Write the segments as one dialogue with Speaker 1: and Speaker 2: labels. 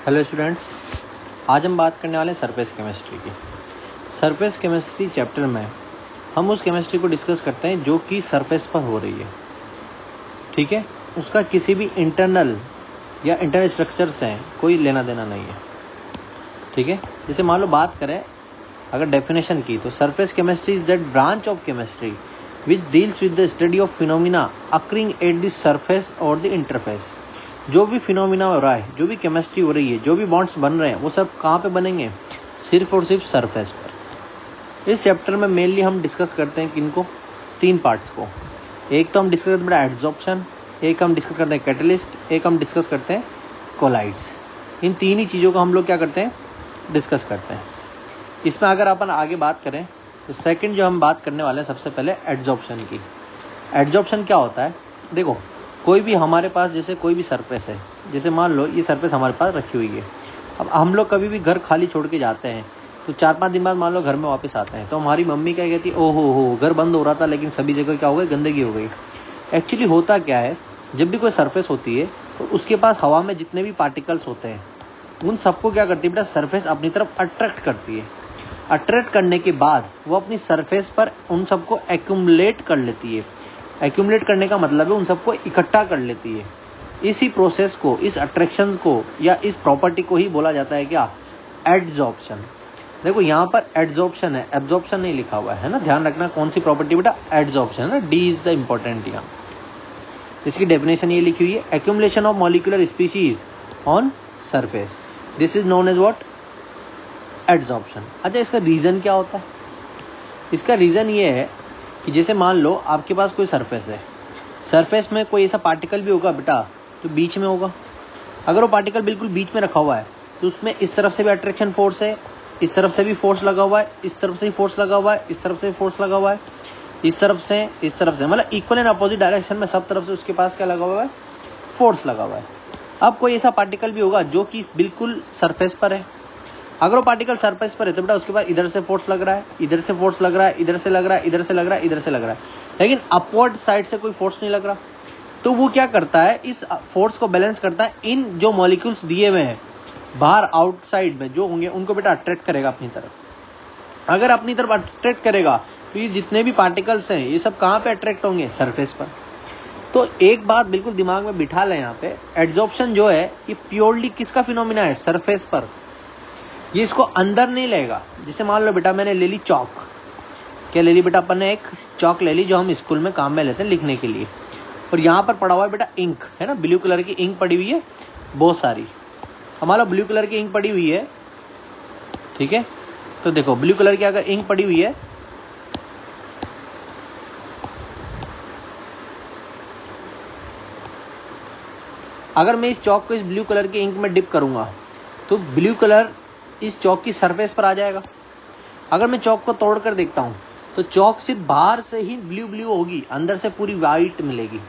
Speaker 1: Hello students, आज हम बात करने वाले हैं सरफेस केमिस्ट्री की। सरफेस केमिस्ट्री चैप्टर में हम उस केमिस्ट्री को डिस्कस करते हैं जो कि सरफेस पर हो रही है। ठीक है, उसका किसी भी इंटरनल या इंटरनल स्ट्रक्चर से कोई लेना देना नहीं है। ठीक है, जैसे मान लो बात करें अगर डेफिनेशन की, तो surface chemistry is that branch of chemistry which deals with the study of phenomena occurring at the surface और द इंटरफेस। जो भी फिनोमिना हो रहा है, जो भी केमिस्ट्री हो रही है, जो भी बॉन्ड्स बन रहे हैं, वो सब कहाँ पे बनेंगे? सिर्फ और सिर्फ सरफेस पर। इस चैप्टर में मेनली हम डिस्कस करते हैं किनको? तीन पार्ट्स को। एक तो हम डिस्कस करते हैं एड्जॉर्प्शन, एक हम डिस्कस करते हैं कैटलिस्ट, एक हम डिस्कस करते हैं कोलाइड्स। इन तीन ही चीज़ों को हम लोग क्या करते हैं? डिस्कस करते हैं। इसमें अगर अपन आगे बात करें तो सेकंड जो हम बात करने वाले हैं सबसे पहले एड्जॉर्प्शन की। एड्जॉर्प्शन क्या होता है? देखो, कोई भी हमारे पास जैसे कोई भी सरफेस है, जैसे मान लो ये सरफेस हमारे पास रखी हुई है। अब हम लोग कभी भी घर खाली छोड़ के जाते हैं तो 4-5 दिन बाद मान लो घर में वापस आते हैं तो हमारी मम्मी क्या कहती है, ओहो हो घर बंद हो रहा था लेकिन सभी जगह क्या हो गई? गंदगी हो गई। एक्चुअली होता क्या है, जब भी कोई सरफेस होती है तो उसके पास हवा में जितने भी पार्टिकल्स होते हैं उन सबको क्या करती है बेटा? सरफेस अपनी तरफ अट्रैक्ट करती है। अट्रैक्ट करने के बाद वो अपनी सरफेस पर उन सबको एक्यूमुलेट कर लेती है। एक्यूमुलेट करने का मतलब है उन सबको इकट्ठा कर लेती है। इसी प्रोसेस को, इस अट्रैक्शन को या इस प्रॉपर्टी को ही बोला जाता है क्या? एड्जॉर्प्शन। देखो यहाँ पर एड्जॉर्प्शन है, एब्जॉर्प्शन नहीं लिखा हुआ है ना, ध्यान रखना कौन सी प्रॉपर्टी बेटा? एड्जॉर्प्शन है ना, डी इज द इंपॉर्टेंट यहाँ। इसकी डेफिनेशन ये लिखी हुई है, accumulation of molecular species on surface, this is known as what? Adsorption. अच्छा, इसका रीजन क्या होता है? इसका रीजन ये है कि जैसे मान लो आपके पास कोई सरफेस है, सरफेस में कोई ऐसा पार्टिकल भी होगा बेटा तो बीच में होगा। अगर वो पार्टिकल बिल्कुल बीच में रखा हुआ है तो उसमें इस तरफ से भी अट्रैक्शन फोर्स है, इस तरफ से भी फोर्स लगा हुआ है, इस तरफ से भी फोर्स लगा हुआ है, इस तरफ से भी फोर्स लगा हुआ है, इस तरफ से, मतलब इक्वल एंड अपोजिट डायरेक्शन में सब तरफ से उसके पास क्या लगा हुआ है? फोर्स लगा हुआ है। अब कोई ऐसा पार्टिकल भी होगा जो कि बिल्कुल सरफेस पर है। अगर वो पार्टिकल सरफेस पर है तो बेटा उसके पास इधर से फोर्स लग रहा है, इधर से फोर्स लग रहा है, इधर से लग रहा है, इधर से लग रहा है, इधर से लग रहा है, लेकिन अपवर्ड साइड से कोई फोर्स नहीं लग रहा। तो वो क्या करता है? इस फोर्स को बैलेंस करता है। इन जो मॉलिक्यूल्स दिए हुए हैं बाहर आउटसाइड में जो होंगे उनको बेटा अट्रैक्ट करेगा अपनी तरफ। अगर अपनी तरफ अट्रैक्ट करेगा तो ये जितने भी पार्टिकल्स हैं ये सब कहाँ पे अट्रैक्ट होंगे? सरफेस पर। तो एक बात बिल्कुल दिमाग में बिठा लें, यहाँ पे एड्जॉर्प्शन जो है ये प्योरली किसका फिनोमिना है? सरफेस पर। ये इसको अंदर नहीं लेगा। जैसे मान लो बेटा मैंने ले ली चौक, क्या ले ली बेटा? अपन ने एक चौक ले ली जो हम स्कूल में काम में लेते हैं लिखने के लिए, और यहाँ पर पड़ा हुआ है बेटा इंक, है ना, ब्लू कलर की इंक पड़ी हुई है बहुत सारी। हमारा ब्लू कलर की इंक पड़ी हुई है, ठीक है, तो देखो ब्लू कलर की अगर इंक पड़ी हुई है अगर मैं इस चौक को इस ब्लू कलर की इंक में डिप करूंगा तो ब्लू कलर इस चौक की सरफेस पर आ जाएगा। अगर मैं चौक को तोड़ कर देखता हूं तो चौक सिर्फ बाहर से ही ब्लू ब्लू होगी, अंदर से पूरी वाइट मिलेगी।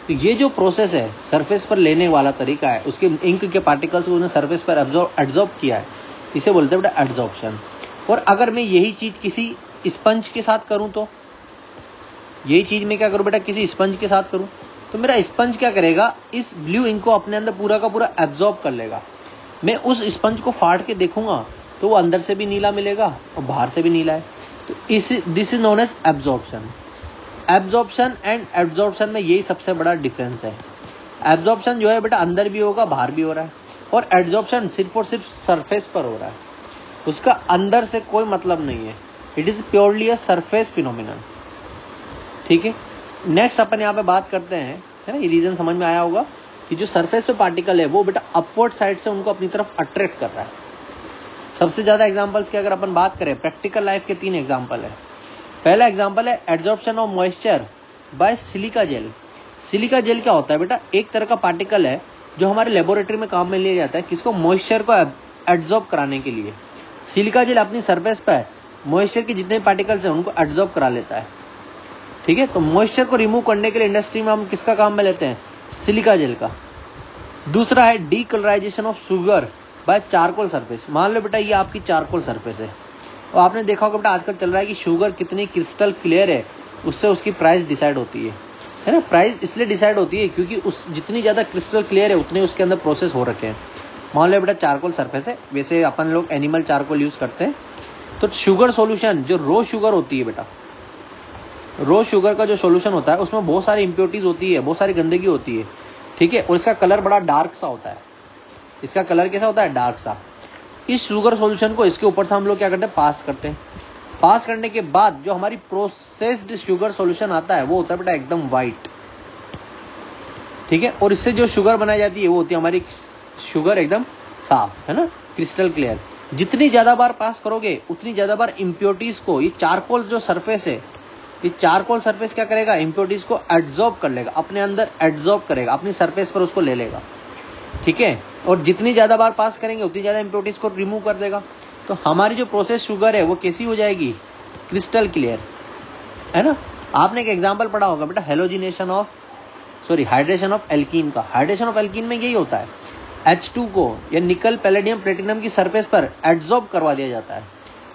Speaker 1: तो ये जो प्रोसेस है सरफेस पर लेने वाला तरीका है, उसके इंक के पार्टिकल्स को उन्हें सरफेस पर एब्जॉर्ब किया है, इसे बोलते हैं बेटा एड्जॉर्प्शन। और अगर मैं यही चीज किसी स्पंज के साथ करूं तो यही चीज मैं क्या करूं बेटा? किसी स्पंज के साथ करूं तो मेरा स्पंज क्या करेगा? इस ब्लू इंक को अपने अंदर पूरा का पूरा एब्जॉर्ब कर लेगा। मैं उस स्पंज को फाड़ के देखूंगा तो वो अंदर से भी नीला मिलेगा और बाहर से भी नीला है। तो this is known as absorption. Absorption and adsorption में यही सबसे बड़ा डिफरेंस है। एब्जॉर्प्शन जो है बेटा अंदर भी होगा बाहर भी हो रहा है, और एड्जॉर्प्शन सिर्फ और सिर्फ सरफेस पर हो रहा है, उसका अंदर से कोई मतलब नहीं है। It is purely a surface phenomenon. ठीक है, नेक्स्ट अपन यहाँ पे बात करते हैं, है ना, ये रीजन समझ में आया होगा कि जो सरफेस पे पार्टिकल है वो बेटा अपवर्ड साइड से उनको अपनी तरफ अट्रैक्ट कर रहा है। सबसे ज्यादा एग्जांपल्स की अगर अपन बात करें, प्रैक्टिकल लाइफ के 3 एग्जांपल है। पहला एग्जांपल है adsorption of moisture by silica gel. Silica gel क्या होता है बेटा? एक तरह का पार्टिकल है जो हमारे लेबोरेटरी में काम में लिया जाता है, किसको? मॉइस्चर को एब्जॉर्ब कराने के लिए। सिलिका जेल अपनी सरफेस पर मॉइस्चर के जितने पार्टिकल्स हैं उनको एब्जॉर्ब करा लेता है। ठीक है, तो मॉइस्चर को रिमूव करने के लिए इंडस्ट्री में हम किसका काम में लेते हैं? सिलिका जेल का। दूसरा है decolourisation of sugar bye charcoal surface. मान लो बेटा ये आपकी चारकोल सरफेस है और आपने देखा होगा बेटा आजकल चल रहा है कि शुगर कितनी क्रिस्टल क्लियर है, उससे उसकी प्राइस डिसाइड होती है ना। प्राइस इसलिए डिसाइड होती है क्योंकि उस जितनी ज्यादा क्रिस्टल क्लियर है उतने उसके अंदर प्रोसेस हो रखे हैं। मान लो बेटा चारकोल सरफेस है, वैसे अपन लोग एनिमल चारकोल यूज करते हैं। तो शुगर सॉल्यूशन जो रो शुगर होती है बेटा, रो शुगर का जो सॉल्यूशन होता है उसमें बहुत सारी इंप्योरिटीज होती है, बहुत सारी गंदगी होती है, ठीक है, और इसका कलर बड़ा डार्क सा होता है। इसका कलर कैसा होता है? डार्क सा। इस शुगर सॉल्यूशन को इसके ऊपर से हम लोग क्या करते हैं? पास करते हैं। पास करने के बाद जो हमारी प्रोसेस्ड शुगर सॉल्यूशन आता है वो होता है बेटा एकदम व्हाइट, ठीक है, और इससे जो शुगर बनाई जाती है वो होती है हमारी शुगर एकदम साफ, है ना, क्रिस्टल क्लियर। जितनी ज्यादा बार पास करोगे उतनी ज्यादा बार इम्प्योरिटीज को, ये चारकोल जो सरफेस है, ये चारकोल सरफेस क्या करेगा? इम्प्योरिटीज को एब्जॉर्ब कर लेगा, अपने अंदर एब्जॉर्ब करेगा, अपनी सरफेस पर उसको ले लेगा, ठीक है, और जितनी ज्यादा बार पास करेंगे उतनी ज्यादा इम्प्योरिटीज को रिमूव कर देगा। तो हमारी जो प्रोसेस शुगर है वो कैसी हो जाएगी? क्रिस्टल क्लियर, है ना। आपने एक एग्जांपल पढ़ा होगा बेटा, halogenation of hydration of alkene का। हाइड्रेशन ऑफ एल्कीन में यही होता है, H2 को या निकल पैलेडियम प्लेटिनम की सरफेस पर एड्सॉर्ब करवा दिया जाता है।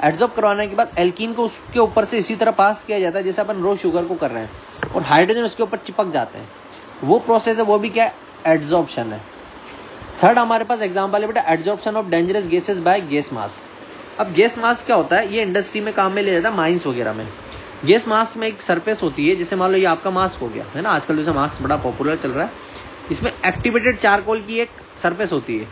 Speaker 1: एड्सॉर्ब करवाने के बाद एल्कीन को उसके ऊपर से इसी तरह पास किया जाता है जैसे अपन रो शुगर को कर रहे हैं, और हाइड्रोजन उसके ऊपर चिपक जाते हैं। वो प्रोसेस है, वो भी क्या है? एड्सॉर्प्शन है। थर्ड हमारे पास एग्जांपल है बेटा, adsorption of dangerous gases by gas mask. अब गैस मास्क क्या होता है? ये इंडस्ट्री में काम में लिया जाता है, माइंस वगैरह में। गैस मास्क में एक सरफेस होती है, जैसे मान लो ये आपका मास्क हो गया, है ना, आजकल जैसे मास्क बड़ा पॉपुलर चल रहा है। इसमें एक्टिवेटेड चारकोल की एक सरफेस होती है,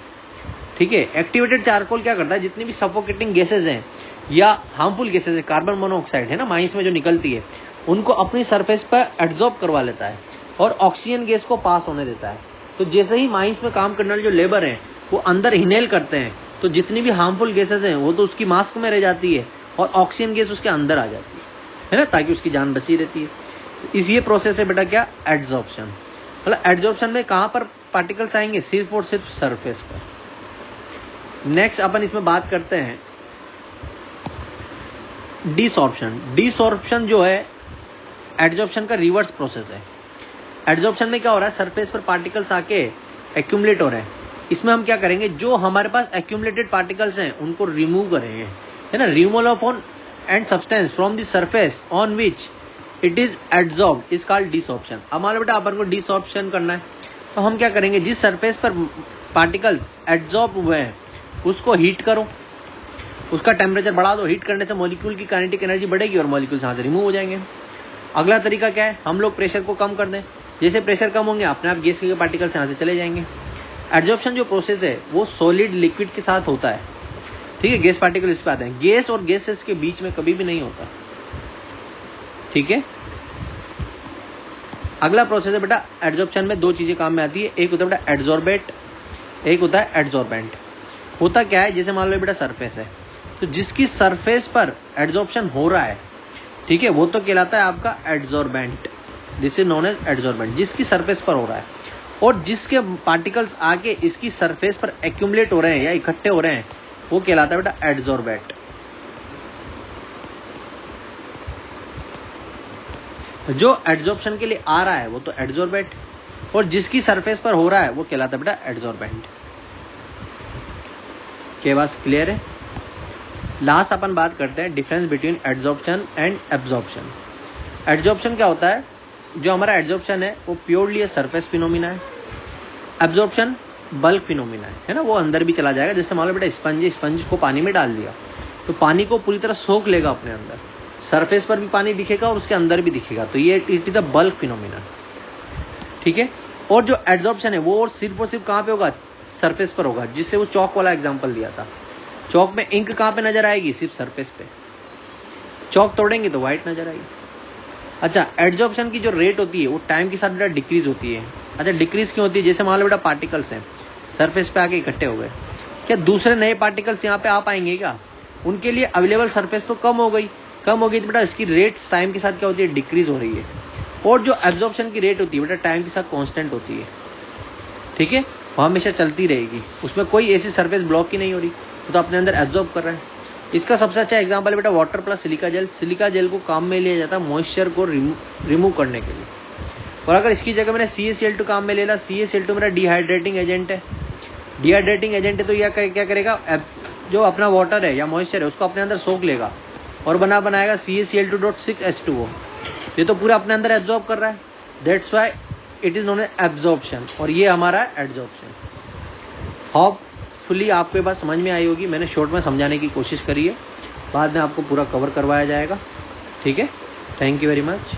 Speaker 1: ठीक है। एक्टिवेटेड चारकोल क्या करता है? जितनी भी सफोकेटिंग गैसेज हैं या हार्मफुल गैसेज है, कार्बन मोनोऑक्साइड है ना, माइंस में जो निकलती है, उनको अपनी सरफेस पर एब्जॉर्ब करवा लेता है और ऑक्सीजन गैस को पास होने देता है। तो जैसे ही माइंस में काम करने वाले जो लेबर हैं वो अंदर इनहेल करते हैं, तो जितनी भी हार्मफुल गैसेज हैं वो तो उसकी मास्क में रह जाती है और ऑक्सीजन गैस उसके अंदर आ जाती है ना, ताकि उसकी जान बची रहती है। इस ये प्रोसेस है बेटा क्या? एड्सॉर्प्शन। मतलब एड्सॉर्प्शन में कहां पर पार्टिकल्स आएंगे? सिर्फ और सिर्फ सरफेस पर। नेक्स्ट अपन इसमें बात करते हैं डिसॉर्प्शन। डिसॉर्प्शन जो है एड्सॉर्प्शन का रिवर्स प्रोसेस है। एड्सॉर्प्शन में क्या हो रहा है? सरफेस पर पार्टिकल्स आके एक्यूमुलेट हो रहे हैं। इसमें हम क्या करेंगे? जो हमारे पास एक्यूमुलेटेड पार्टिकल्स हैं उनको रिमूव करेंगे, है ना। Removal of on and substance from the surface on which it is adsorbed is called desorption. अब मान लो बेटा अपन को डिसॉर्प्शन करना है, तो हम क्या करेंगे? जिस सरफेस पर पार्टिकल्स एड्सॉर्ब हुए हैं उसको हीट करो, उसका टेम्परेचर बढ़ा दो। हीट करने से मॉलिक्यूल की काइनेटिक एनर्जी बढ़ेगी और मॉलिक्यूल्स यहाँ से रिमूव हो जाएंगे। अगला तरीका क्या है? हम लोग प्रेशर को कम कर दें। जैसे प्रेशर कम होंगे अपने आप गैस के पार्टिकल्स यहाँ से चले जाएंगे। एड्सॉर्प्शन जो प्रोसेस है वो सॉलिड लिक्विड के साथ होता है, ठीक है। गैस पार्टिकल इस पे आते हैं, गैस और गैसेस के बीच में कभी भी नहीं होता, ठीक है। अगला प्रोसेस है बेटा, एड्सॉर्प्शन में दो चीजें काम में आती है। एक होता है बेटा एड्सॉर्बेट, एक होता है एड्सॉर्बेंट। होता क्या है? जैसे मान लो बेटा सरफेस है, तो जिसकी सरफेस पर एड्सॉर्प्शन हो रहा है, ठीक है, वो तो कहलाता है आपका adsorbent. This is known as adsorbent, जिसकी सरफेस पर हो रहा है। और जिसके पार्टिकल्स आके इसकी सरफेस पर एक्यूमुलेट हो रहे हैं या इकट्ठे हो रहे हैं वो कहलाता है बेटा एड्सॉर्बेट। जो एड्सॉर्प्शन के लिए आ रहा है वो तो एड्सॉर्बेट, और जिसकी सरफेस पर हो रहा है वो कहलाता है बेटा एड्सॉर्बेंट। के बात क्लियर है? लास्ट अपन बात करते हैं difference between adsorption and absorption. Adsorption क्या होता है? जो हमारा एड्सॉर्प्शन है वो प्योरली सरफेस फिनोमिना है। एब्सॉर्प्शन बल्क फिनोमिना है ना, वो अंदर भी चला जाएगा। जैसे मान लो बेटा स्पंज को पानी में डाल दिया तो पानी को पूरी तरह सोख लेगा अपने अंदर, सरफेस पर भी पानी दिखेगा और उसके अंदर भी दिखेगा, तो ये it is the bulk phenomena, ठीक है। और जो एड्सॉर्प्शन है वो सिर्फ और सिर्फ कहां पे होगा? सरफेस पर होगा। जिससे वो चौक वाला एग्जांपल दिया था, चौक में इंक कहां पे नजर आएगी? सिर्फ सरफेस पे। चौक तोड़ेंगे तो व्हाइट नजर आएगी। अच्छा, एड्सॉर्प्शन की जो रेट होती है वो टाइम के साथ बेटा डिक्रीज होती है। अच्छा, डिक्रीज क्यों होती है? जैसे मान लो बेटा पार्टिकल्स हैं सरफेस पे आके इकट्ठे हो गए, क्या दूसरे नए पार्टिकल्स यहाँ पे आ पाएंगे क्या? उनके लिए अवेलेबल सरफेस तो कम हो गई तो बेटा इसकी रेट टाइम के साथ क्या होती है? डिक्रीज हो रही है। और जो एब्सॉर्प्शन की रेट होती है बेटा टाइम के साथ कांस्टेंट होती है, ठीक है, वो हमेशा चलती रहेगी। उसमें कोई ऐसी सरफेस ब्लॉक ही नहीं हो रही, वो तो अपने अंदर एब्सॉर्ब कर रहा है। इसका सबसे अच्छा एग्जांपल है बेटा water plus silica gel. Silica jail को काम में लिया जाता है मॉइस्चर को रिमूव करने के लिए, और अगर इसकी जगह मैंने CaCl2 काम में ले ला, CaCl2 मेरा डिहाइड्रेटिंग एजेंट है। डिहाइड्रेटिंग एजेंट है तो यह क्या करेगा? जो अपना वाटर है या मॉइस्चर है उसको अपने अंदर सोख लेगा और बनाएगा CaCl2.6H2O। ये तो पूरा अपने अंदर एब्जॉर्ब कर रहा है, that's why it is known as absorption, और ये हमारा एड्सॉर्प्शन। होप होपफुली आपके पास समझ में आई होगी। मैंने शॉर्ट में समझाने की कोशिश करी है, बाद में आपको पूरा कवर करवाया जाएगा। ठीक है, थैंक यू वेरी मच।